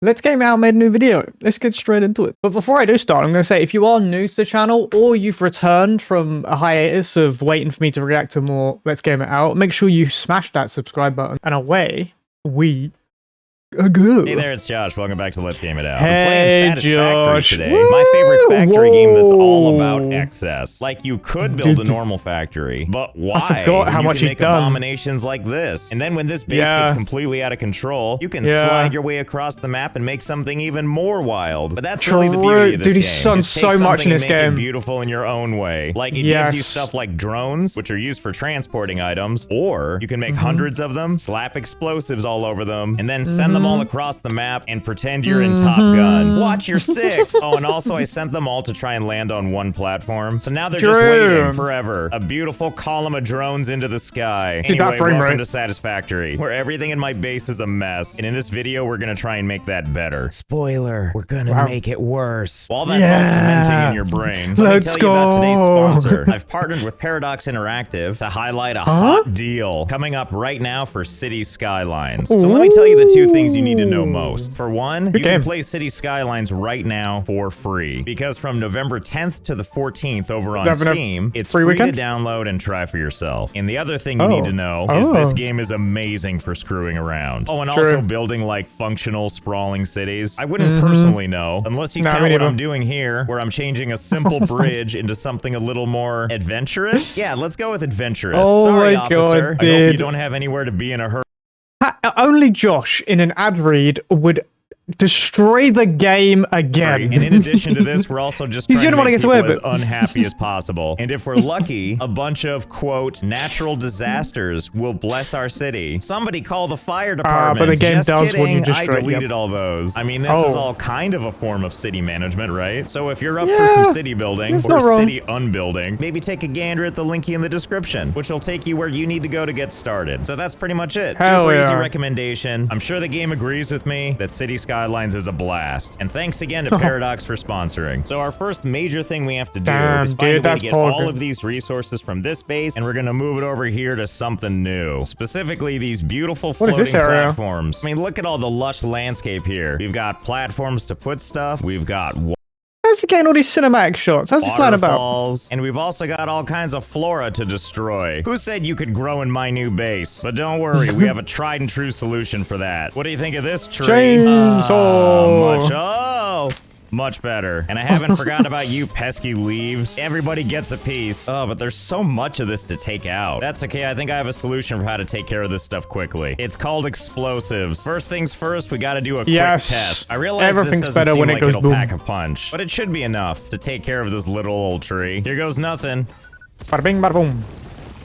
Let's Game Out made a new video. Let's get straight into it. But before I do start, I'm going to say, if you are new to the channel or you've returned from a hiatus of waiting for me to react to more Let's Game It Out, make sure you smash that subscribe button. And away we go. Hey there, it's Josh. Welcome back to Let's Game It Out. Hey, We're playing Satisfactory Josh. today. Woo! My favorite factory game that's all about Whoa. excess. Like, you could build a normal factory, but why? I forgot how you much can he'd make done. abominations like this. And then when this base gets completely out of control, you can slide your way across the map and make something even more wild. But that's really the beauty of this Dude, game. he's done is take so much in something this and make game. it beautiful in your own way. Like, it gives you stuff like drones, which are used for transporting items, or you can make hundreds of them, slap explosives all over them, and then send them all across the map and pretend you're in Top Gun. Watch your six. Oh, and also I sent them all to try and land on one platform. So now they're just waiting forever. A beautiful column of drones into the sky. Dude, Anyway, welcome rate. to Satisfactory, where everything in my base is a mess. And in this video, we're gonna try and make that better. Spoiler, we're gonna make it worse. While that's all cementing in your brain, let me tell you about today's sponsor. I've partnered with Paradox Interactive to highlight a hot deal coming up right now for City Skylines. So let me tell you the two things you need to know most. For one, you can play City Skylines right now for free, because from November 10th to the 14th over on Steam, it's free to download and try for yourself. And the other thing you need to know is this game is amazing for screwing around. Oh, and also building like functional, sprawling cities. I wouldn't personally know, unless you count what I'm doing here, where I'm changing a simple bridge into something a little more adventurous. Yeah, let's go with adventurous. Sorry, officer. I hope you don't have anywhere to be in a hurry. Only Josh in an ad read would destroy the game again. And in addition to this, we're also just trying to make people as unhappy as possible. And if we're lucky, a bunch of, quote, natural disasters will bless our city. Somebody call the fire department. But the game just does kidding, when you destroy I deleted all those. I mean, this is all kind of a form of city management, right? So if you're up for some city building or city unbuilding, maybe take a gander at the linky in the description, which will take you where you need to go to get started. So that's pretty much it. Super easy recommendation. I'm sure the game agrees with me that City Skylines is a blast. And thanks again to Paradox for sponsoring. So our first major thing we have to do is find a way to get all of these resources from this base, and we're gonna move it over here to something new. Specifically, these beautiful floating platforms. I mean, look at all the lush landscape here. We've got platforms to put stuff. We've got how's he getting all these cinematic shots? How's he flying about? And we've also got all kinds of flora to destroy. Who said you could grow in my new base? But don't worry, we have a tried and true solution for that. What do you think of this tree? Much better. And I haven't forgotten about you pesky leaves. Everybody gets a piece. Oh, but there's so much of this to take out. That's okay. I think I have a solution for how to take care of this stuff quickly. It's called explosives. First things first, we got to do a quick test. I realize this doesn't seem like it'll pack a punch, but it should be enough to take care of this little old tree. Here goes nothing. Bada bing, bada boom.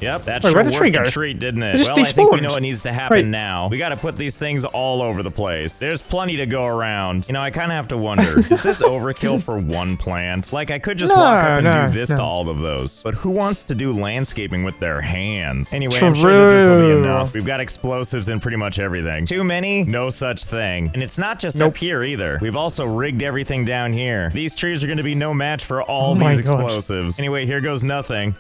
Yep, that sure worked a treat, didn't it? Well, I think we know what needs to happen now. We gotta put these things all over the place. There's plenty to go around. You know, I kind of have to wonder, is this overkill for one plant? Like, I could just walk up and do this to all of those. But who wants to do landscaping with their hands? Anyway, I'm sure that this will be enough. We've got explosives in pretty much everything. Too many? No such thing. And it's not just up here either. We've also rigged everything down here. These trees are gonna be no match for all these explosives. Anyway, here goes nothing.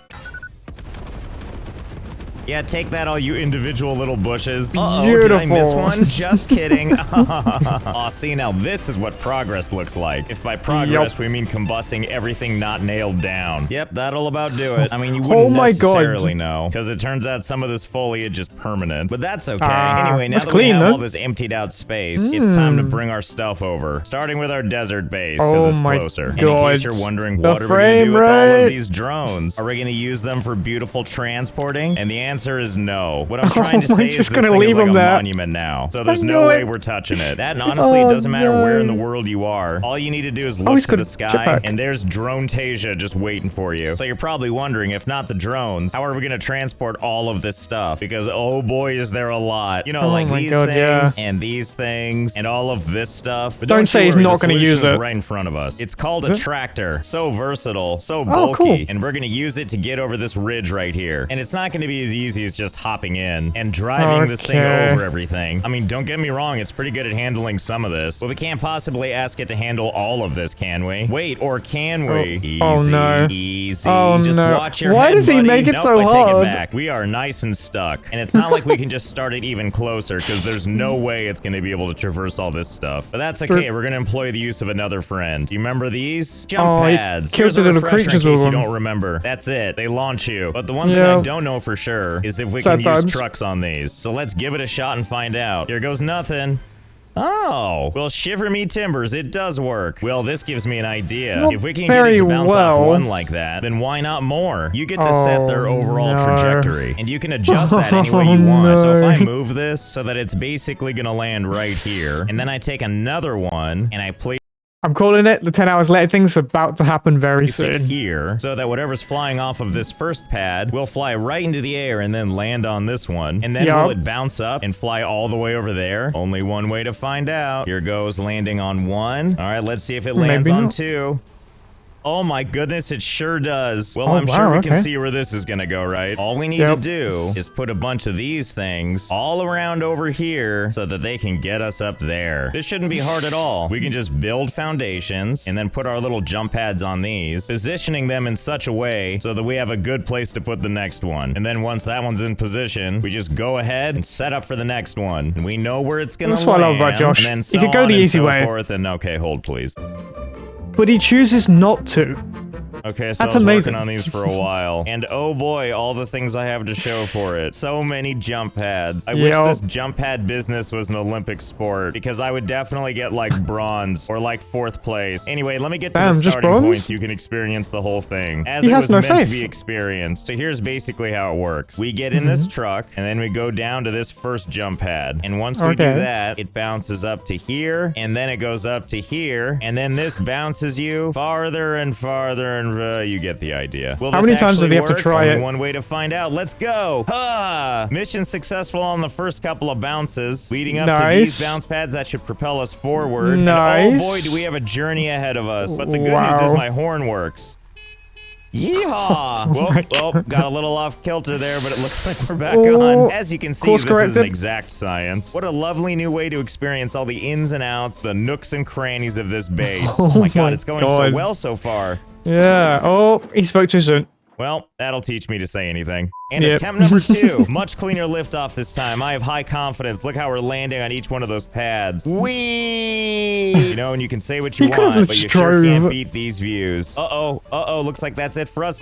Yeah, take that, all you individual little bushes. Uh-oh, did I miss one? Just kidding. Aw, see, now this is what progress looks like. If by progress we mean combusting everything not nailed down. Yep, that'll about do it. I mean, you wouldn't necessarily know, because it turns out some of this foliage is permanent. But that's okay. Anyway, now that we have all this emptied out space, it's time to bring our stuff over. Starting with our desert base, because it's closer. And in case you're wondering, what are we gonna do with all of these drones? Are we gonna use them for beautiful transporting? And the answer is no. What I'm trying to say is this thing is like a monument now. So there's no way we're touching it. That, and honestly, it doesn't matter where in the world you are. All you need to do is look to the sky, and there's Drone-tasia just waiting for you. So you're probably wondering, if not the drones, how are we gonna transport all of this stuff? Because, oh boy, is there a lot. You know, like these things, and these things, and all of this stuff. But don't say he's not gonna use it. Right in front of us. It's called a tractor. So versatile, so bulky, and we're gonna use it to get over this ridge right here. And it's not gonna be as easy as just hopping in and driving this thing over everything. I mean, don't get me wrong, it's pretty good at handling some of this, but we can't possibly ask it to handle all of this, can we? Wait, or can we? Easy. Just watch your Why head, does he buddy. make it so I hard? take it back. We are nice and stuck. And it's not like we can just start it even closer, because there's no way it's going to be able to traverse all this stuff. But that's okay. We're going to employ the use of another friend. Do you remember these? Jump pads. Kills the little creatures in with case you them. don't remember. That's it. They launch you. But the one thing I don't know for sure is if we can use trucks on these. So let's give it a shot and find out. Here goes nothing. Oh, well, shiver me timbers, it does work. Well, this gives me an idea. If we can get it to bounce off one like that, then why not more? You get to set their overall trajectory, and you can adjust that any way you want. So if I move this so that it's basically gonna land right here, and then I take another one, and I place I'm calling it. The 10 hours later thing's about to happen very soon. Here, so that whatever's flying off of this first pad will fly right into the air and then land on this one. And then will it bounce up and fly all the way over there? Only one way to find out. Here goes landing on one. All right, let's see if it lands on two. Oh my goodness, it sure does. Well, I'm sure we can see where this is gonna go, right? All we need to do is put a bunch of these things all around over here so that they can get us up there. This shouldn't be hard at all. We can just build foundations and then put our little jump pads on these, positioning them in such a way so that we have a good place to put the next one. And then once that one's in position, we just go ahead and set up for the next one. And we know where it's gonna land. That's what I love about Josh. And then so you could go the easy way. And okay, hold please. But he chooses not to. Okay, so That's I was amazing. working on these for a while, and oh boy, all the things I have to show for it. So many jump pads. I wish this jump pad business was an Olympic sport, because I would definitely get like bronze or like 4th place. Anyway, let me get to the starting point so you can experience the whole thing as it was meant to be experienced. So here's basically how it works. We get in this truck, and then we go down to this first jump pad, and once we do that, it bounces up to here, and then it goes up to here, and then this bounces you farther and farther and you get the idea. Will How many times do they have to try it? One way to find out. Let's go. Mission successful on the first couple of bounces. Leading up to these bounce pads that should propel us forward. Nice. And oh boy, do we have a journey ahead of us. But the good news is my horn works. Yeehaw! Well, got a little off kilter there, but it looks like we're back on. As you can see, this is an exact science. What a lovely new way to experience all the ins and outs, the nooks and crannies of this base. Oh my god, it's going so well so far. Yeah. Oh, he spoke too soon. Well, that'll teach me to say anything. And attempt number 2. Much cleaner liftoff this time. I have high confidence. Look how we're landing on each one of those pads. Whee! You know, and you can say what you want, but you sure can't beat these views. Uh-oh. Looks like that's it for us.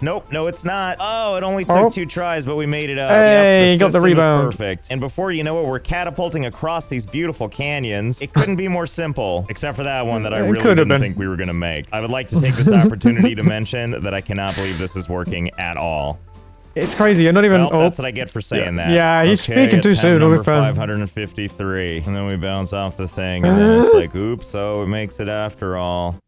Nope, no, it's not. Oh, it only took 2 tries, but we made it up. Hey, yep, got the rebound. Perfect. And before you know it, we're catapulting across these beautiful canyons. It couldn't be more simple, except for that one that I really didn't think we were gonna make. I would like to take this opportunity to mention that I cannot believe this is working at all. It's crazy. You're not even. Well, that's what I get for saying that. Yeah, he's speaking too soon. Number 553, and then we bounce off the thing, and then it's like, oops, so it makes it after all.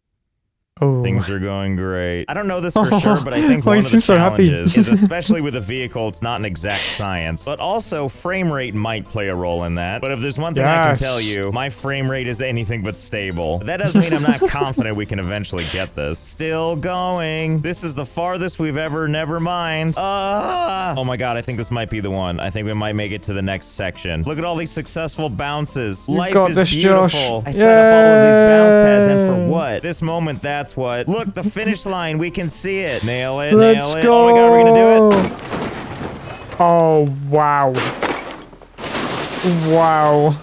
Things are going great. I don't know this for sure, but I think one of the challenges is, especially with a vehicle, it's not an exact science. But also, frame rate might play a role in that. But if there's one thing I can tell you, my frame rate is anything but stable. That doesn't mean I'm not confident we can eventually get this. Still going. This is the farthest we've ever, never mind. Oh my god, I think this might be the one. I think we might make it to the next section. Look at all these successful bounces. Life is beautiful. I set up all of these bounce pads, and for what? This moment, that's what. Look, the finish line. We can see it. Nail it. Let's nail it. Go. Oh my god, we're gonna do it. Oh, wow. Wow.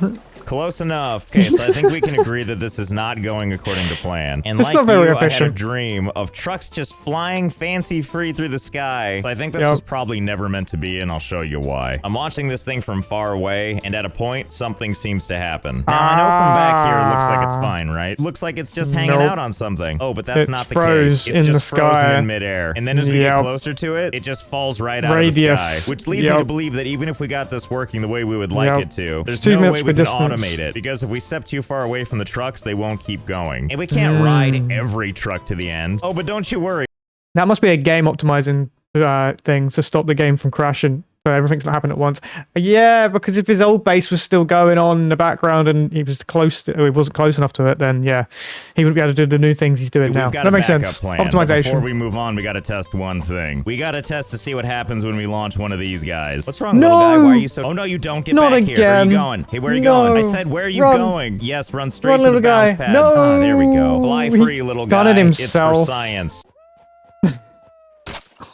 Close enough. Okay, so I think we can agree that this is not going according to plan. And it's like not very you, efficient. I had a dream of trucks just flying fancy-free through the sky. So I think this was probably never meant to be, and I'll show you why. I'm watching this thing from far away, and at a point, something seems to happen. Now, I know from back here, it looks like it's fine, right? Looks like it's just hanging out on something. Oh, but that's not the case. It's just frozen in midair. And then as we get closer to it, it just falls right out of the sky. Which leads me to believe that even if we got this working the way we would like it to, there's no way we can automate it, because if we step too far away from the trucks, they won't keep going. And we can't ride every truck to the end. Oh, but don't you worry. That must be a game optimizing thing to stop the game from crashing. but everything's not happening at once. Yeah, because if his old base was still going on in the background and he was he wasn't close enough to it, then yeah, he wouldn't be able to do the new things he's doing now. That makes sense. Plan. Optimization. Before we move on, we got to test one thing. We got to test to see what happens when we launch one of these guys. What's wrong, little guy? Why are you so... Oh, no, you don't get back here. Where are you going? Hey, where are you going? I said, where are you going? Yes, run straight to the bounce pads. No. There we go. Fly free, little guy. Done it himself. It's for science.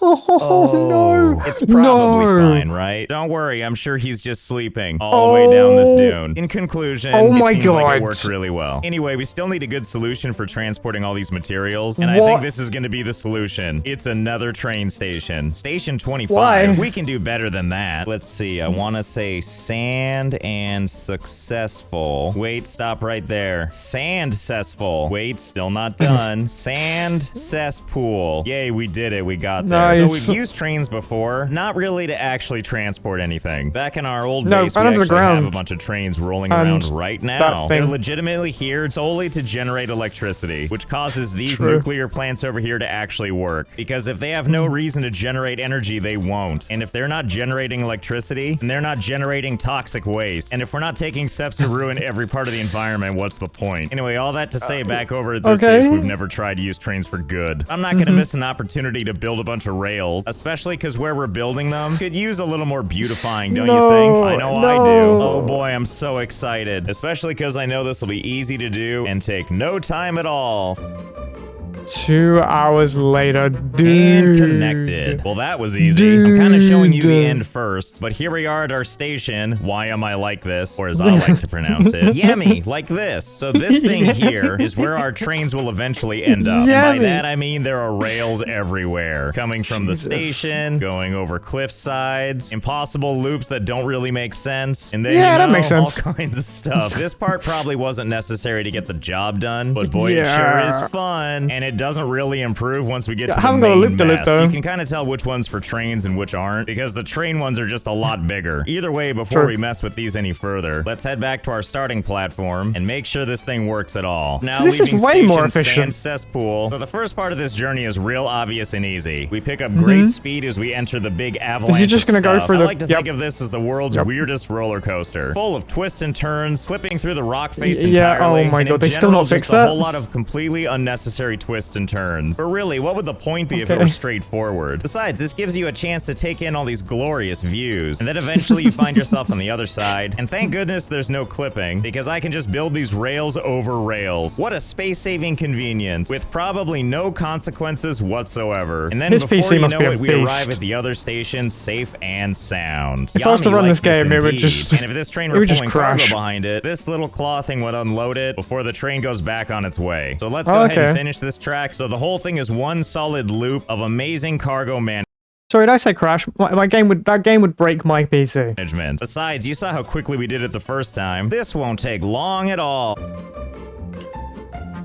Oh, no. It's probably fine, right? Don't worry, I'm sure he's just sleeping all the way down this dune. In conclusion, it seems like it worked really well. Anyway, we still need a good solution for transporting all these materials, and I think this is going to be the solution. It's another train station. Station 25. Why? We can do better than that. Let's see, I want to say sand and successful. Wait, stop right there. Sand cessful. Wait, still not done. Sand cesspool. Yay, we did it. We got there. So we've used trains before, not really to actually transport anything. Back in our old base, we actually have a bunch of trains rolling around right now. They're legitimately here solely to generate electricity, which causes these nuclear plants over here to actually work. Because if they have no reason to generate energy, they won't. And if they're not generating electricity, then they're not generating toxic waste. And if we're not taking steps to ruin every part of the environment, what's the point? Anyway, all that to say, back over at this base, we've never tried to use trains for good. I'm not going to miss an opportunity to build a bunch of rails, especially because where we're building them could use a little more beautifying, don't you think? I know I do. Oh boy, I'm so excited, especially because I know this will be easy to do and take no time at all. 2 hours later, dude. And connected. Well, that was easy. I'm kind of showing you the end first, but here we are at our station. Why am I like this? Or as I like to pronounce it, yummy, like this. So this thing here is where our trains will eventually end up. And by that, I mean there are rails everywhere. Coming from the station, going over cliff sides, impossible loops that don't really make sense. And then, that makes sense. All kinds of stuff. This part probably wasn't necessary to get the job done, but boy, it sure is fun. And it doesn't really improve once we get to the main mess. You can kind of tell which one's for trains and which aren't, because the train ones are just a lot bigger. Either way, before we mess with these any further, let's head back to our starting platform and make sure this thing works at all. Now, this is way more efficient. Sand cesspool. So the first part of this journey is real obvious and easy. We pick up great speed as we enter the big avalanche. Is he just gonna go for the? I like to think of this as the world's weirdest roller coaster, full of twists and turns, clipping through the rock face entirely. Oh my god, they still not fixed that. A whole lot of completely unnecessary twists and turns. But really, what would the point be if it were straightforward? Besides, this gives you a chance to take in all these glorious views, and then eventually you find yourself on the other side. And thank goodness there's no clipping, because I can just build these rails over rails. What a space-saving convenience, with probably no consequences whatsoever. And then before you know it, we arrive at the other station safe and sound. If I was to run this game, it would just... And if this train were pulling cargo behind it, this little claw thing would unload it before the train goes back on its way. So let's go ahead and finish this track. So the whole thing is one solid loop of amazing cargo management. Sorry, did I say crash? That game would break my PC. Besides, you saw how quickly we did it the first time. This won't take long at all.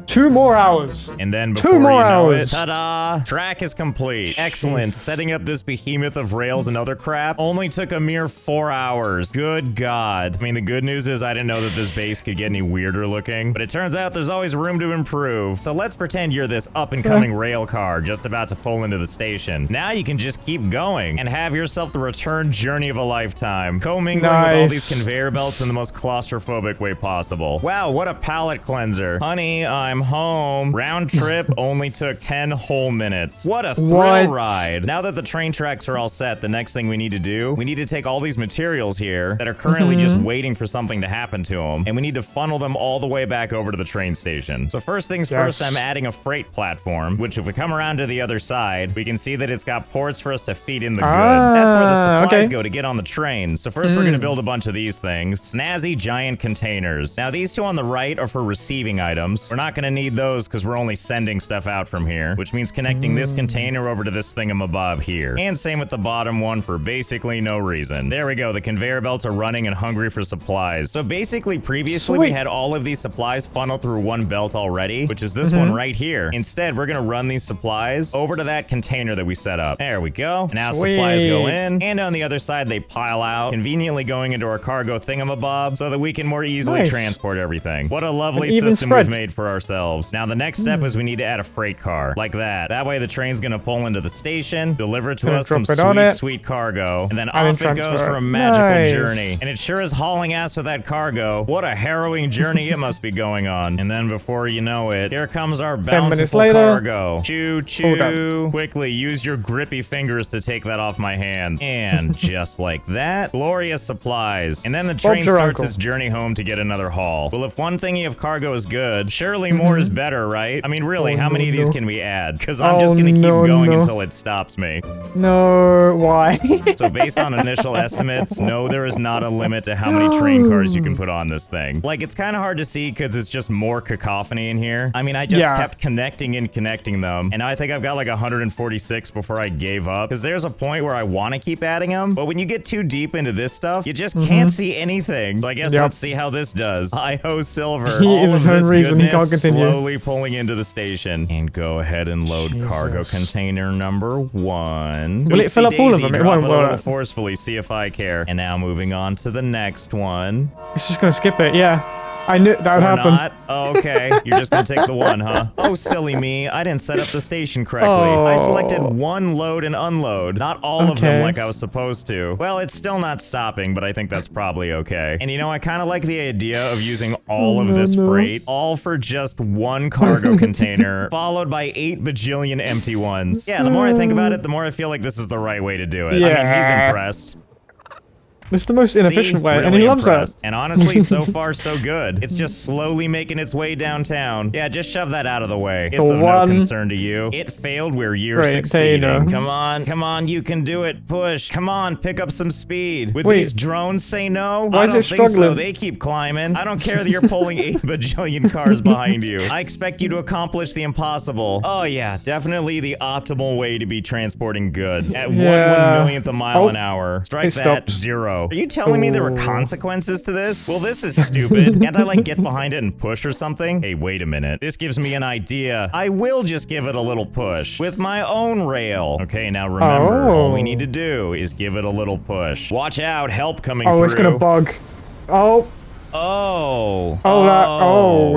2 more hours. And then before you know it, ta-da! Track is complete. Excellent. Setting up this behemoth of rails and other crap only took a mere 4 hours. Good God. I mean, the good news is I didn't know that this base could get any weirder looking, but it turns out there's always room to improve. So let's pretend you're this up-and-coming rail car just about to pull into the station. Now you can just keep going and have yourself the return journey of a lifetime, commingling with all these conveyor belts in the most claustrophobic way possible. Wow, what a palate cleanser. Honey, I'm home. Round trip only took 10 whole minutes. What a thrill ride. Now that the train tracks are all set, the next thing we need to do, we need to take all these materials here that are currently just waiting for something to happen to them, and we need to funnel them all the way back over to the train station. So first things first, I'm adding a freight platform, which if we come around to the other side, we can see that it's got ports for us to feed in the goods. That's where the supplies go to get on the train. So first we're going to build a bunch of these things. Snazzy giant containers. Now these two on the right are for receiving items. We're not going to need those because we're only sending stuff out from here, which means connecting this container over to this thingamabob here. And same with the bottom one for basically no reason. There we go. The conveyor belts are running and hungry for supplies. So basically previously we had all of these supplies funneled through one belt already, which is this one right here. Instead, we're going to run these supplies over to that container that we set up. There we go. And now supplies go in, and on the other side they pile out, conveniently going into our cargo thingamabob so that we can more easily transport everything. What a lovely system we've made for ourselves. ourselves. Now, the next step is we need to add a freight car, like that. That way, the train's gonna pull into the station, deliver to us some sweet cargo, and then off it goes for a magical journey. And it sure is hauling ass with that cargo. What a harrowing journey it must be going on. And then before you know it, here comes our bountiful cargo. Choo choo. Quickly, use your grippy fingers to take that off my hands. And just like that, glorious supplies. And then the train starts its journey home to get another haul. Well, if one thingy of cargo is good, surely more is better, right? I mean, really, how many of these can we add? Because I'm just gonna keep going until it stops me. No, why? So based on initial estimates, no, there is not a limit to how many train cars you can put on this thing. Like, it's kind of hard to see because it's just more cacophony in here. I mean, I just kept connecting and connecting them, and I think I've got like 146 before I gave up, because there's a point where I want to keep adding them, but when you get too deep into this stuff, you just can't see anything. So I guess let's see how this does. Hi-ho Silver. All of this goodness slowly pulling into the station. And go ahead and load cargo container number 1. Will it fill up all of them? It won't work. Forcefully, see if I care. And now moving on to the next one. It's just gonna skip it, yeah. I knew that would happen. Not? Oh, okay. You're just gonna take the one, huh? Oh, silly me. I didn't set up the station correctly. I selected one load and unload, not all of them like I was supposed to. Well, it's still not stopping, but I think that's probably okay. And you know, I kind of like the idea of using all of this freight, all for just one cargo container, followed by 8 bajillion empty ones. Yeah, the more I think about it, the more I feel like this is the right way to do it. I mean, he's impressed. This is the most inefficient way, really and he loves that. And honestly, so far, so good. It's just slowly making its way downtown. Yeah, just shove that out of the way. It's of no concern to you. It failed where you're succeeding. Come on, you can do it. Push. Come on, pick up some speed. Would these drones say no? I don't think so. They keep climbing. I don't care that you're pulling 8 bajillion cars behind you. I expect you to accomplish the impossible. Oh yeah, definitely the optimal way to be transporting goods. At 1/1,000,000th a mile an hour. Strike that 0. Are you telling me there were consequences to this? Well, this is stupid. Can't I, like, get behind it and push or something? Hey, wait a minute. This gives me an idea. I will just give it a little push with my own rail. Okay, now remember, all we need to do is give it a little push. Watch out, help coming through. Oh, it's gonna bug. Oh.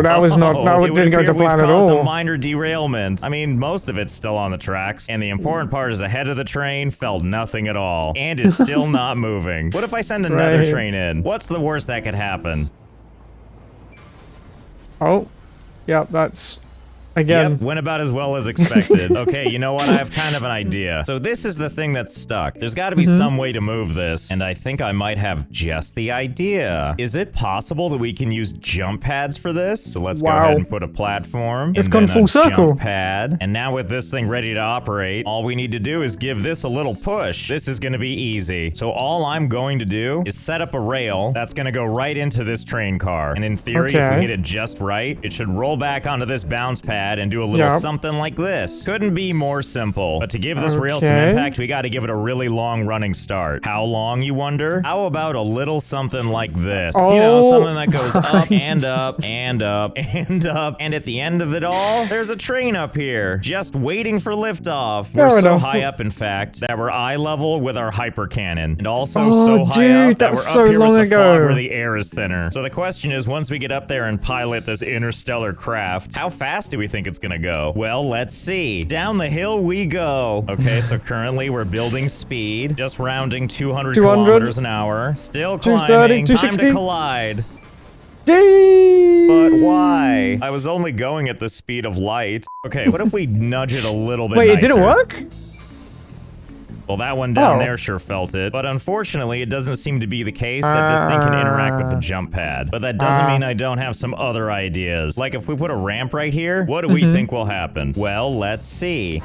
That was not. That didn't go to plan at all. A minor derailment. I mean, most of it's still on the tracks, and the important part is the head of the train felt nothing at all, and is still not moving. What if I send another train in? What's the worst that could happen? Oh, yeah, that's. Again. Yep, went about as well as expected. Okay, you know what? I have kind of an idea. So this is the thing that's stuck. There's got to be some way to move this, and I think I might have just the idea. Is it possible that we can use jump pads for this? So let's go ahead and put a platform. It's gone full circle. Jump pad. And now with this thing ready to operate, all we need to do is give this a little push. This is going to be easy. So all I'm going to do is set up a rail that's going to go right into this train car. And in theory, if we hit it just right, it should roll back onto this bounce pad and do a little something like this. Couldn't be more simple. But to give this rail some impact, we got to give it a really long running start. How long, you wonder? How about a little something like this? You know, something that goes up and up and up and up. And at the end of it all, there's a train up here, just waiting for liftoff. We're so high up, in fact, that we're eye level with our hyper cannon. And also so high up that we're up here with the fog where the air is thinner. So the question is, once we get up there and pilot this interstellar craft, how fast do we think it's gonna go? Well, let's see. Down the hill we go. Okay, so currently we're building speed, just rounding 200 kilometers an hour. Still climbing. Time to collide. But why? I was only going at the speed of light. Okay, what if we nudge it a little bit nicer? It didn't work? Well, that one down there sure felt it. But unfortunately, it doesn't seem to be the case that this thing can interact with the jump pad. But that doesn't mean I don't have some other ideas. Like, if we put a ramp right here, what do we think will happen? Well, let's see.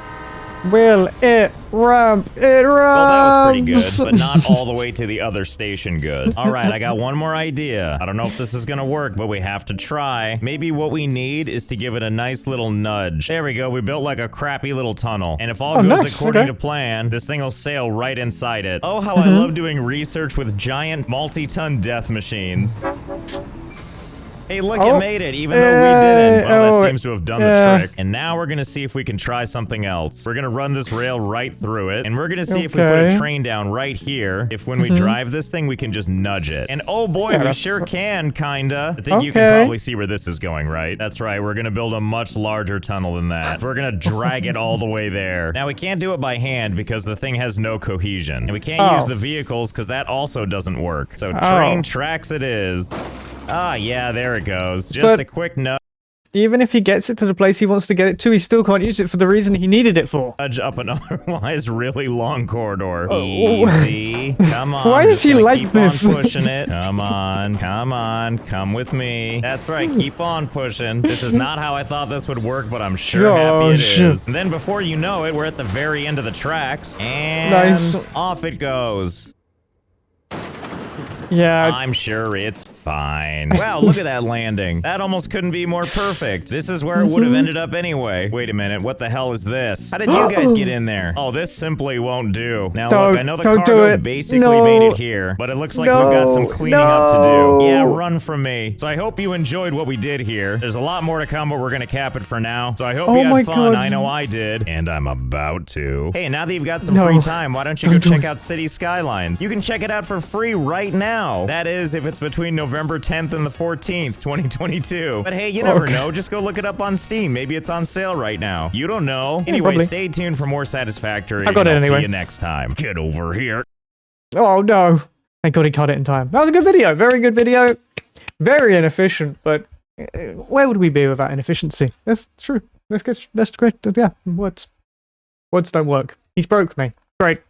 Will it ramp? It ramps! Well, that was pretty good, but not all the way to the other station good. All right, I got one more idea. I don't know if this is gonna work, but we have to try. Maybe what we need is to give it a nice little nudge. There we go. We built like a crappy little tunnel. And if all goes according to plan, this thing will sail right inside it. Oh, how I love doing research with giant multi-ton death machines. Hey, look, it made it, even though we didn't. Oh, seems to have done the trick. And now we're gonna see if we can try something else. We're gonna run this rail right through it, and we're gonna see if we put a train down right here, if when we drive this thing, we can just nudge it. And oh boy, we sure can, kinda. I think you can probably see where this is going, right? That's right, we're gonna build a much larger tunnel than that. We're gonna drag it all the way there. Now, we can't do it by hand because the thing has no cohesion. And we can't use the vehicles because that also doesn't work. So train tracks it is. Ah, yeah, there it goes. Just a quick note. Even if he gets it to the place he wants to get it to, he still can't use it for the reason he needed it for. Nudge up an otherwise really long corridor. Easy. Come on. Why is he like keep this? On pushing it. Come on. Come on. Come with me. That's right. Keep on pushing. This is not how I thought this would work, but I'm sure happy it is. And then before you know it, we're at the very end of the tracks. And off it goes. Yeah. I'm sure it's fine. Wow, look at that landing. That almost couldn't be more perfect. This is where it would have ended up anyway. Wait a minute, what the hell is this? How did you guys get in there? Oh, this simply won't do. Now look, I know the cargo basically made it here, but it looks like we've got some cleaning up to do. Yeah, run from me. So I hope you enjoyed what we did here. There's a lot more to come, but we're gonna cap it for now. So I hope you had fun. I know I did, and I'm about to. Hey, now that you've got some free time, why don't you go check out City Skylines? You can check it out for free right now. That is, if it's between November 10th and the 14th, 2022. But hey, you never know. Just go look it up on Steam. Maybe it's on sale right now. You don't know. Anyway, stay tuned for more Satisfactory. I got it anyway. See you next time. Get over here. Oh, no. Thank God he cut it in time. That was a good video. Very good video. Very inefficient, but where would we be without inefficiency? That's true. That's great. Yeah, words don't work. He's broke me. Great.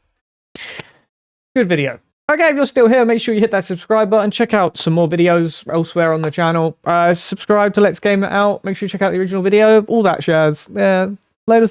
Good video. Okay, if you're still here, make sure you hit that subscribe button. Check out some more videos elsewhere on the channel. Subscribe to Let's Game It Out. Make sure you check out the original video. All that jazz. Later.